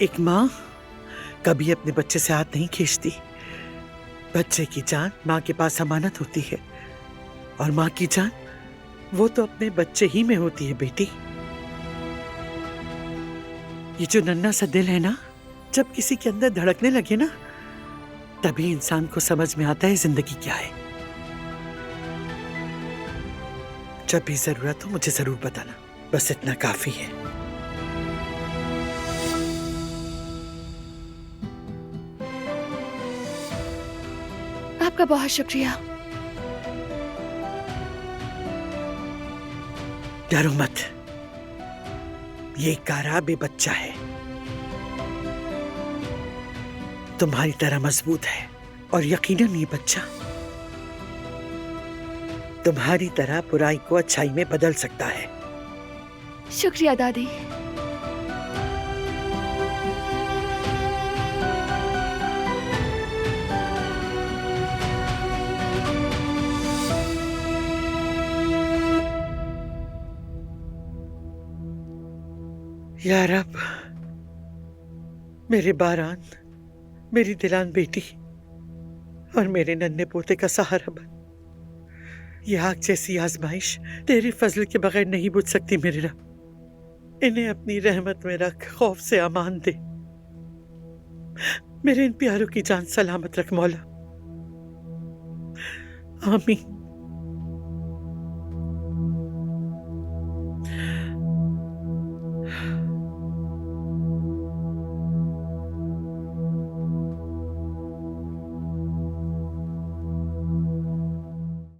एक माँ कभी अपने बच्चे से हाथ नहीं खींचती। बच्चे की जान माँ के पास अमानत होती है, और माँ की जान वो तो अपने बच्चे ही में होती है बेटी। ये जो नन्हा सा दिल है ना, जब किसी के अंदर धड़कने लगे ना, तभी इंसान को समझ में आता है जिंदगी क्या है। जब भी जरूरत हो मुझे जरूर बताना, बस इतना काफी है। आपका बहुत शुक्रिया। डरो मत, ये कारा बेबच्चा है, तुम्हारी तरह मजबूत है, और यकीनन ये बच्चा तुम्हारी तरह बुराई को अच्छाई में बदल सकता है। शुक्रिया दादी। या रब, मेरे बारान, मेरी दिलान बेटी और मेरे नन्हे पोते का सहारा बन। ये आग जैसी आजमाइश तेरे फजल के बगैर नहीं बुझ सकती मेरे रब। इन्हें अपनी रहमत में रख, खौफ से अमान दे। मेरे इन प्यारों की जान सलामत रख मौला। आमीन।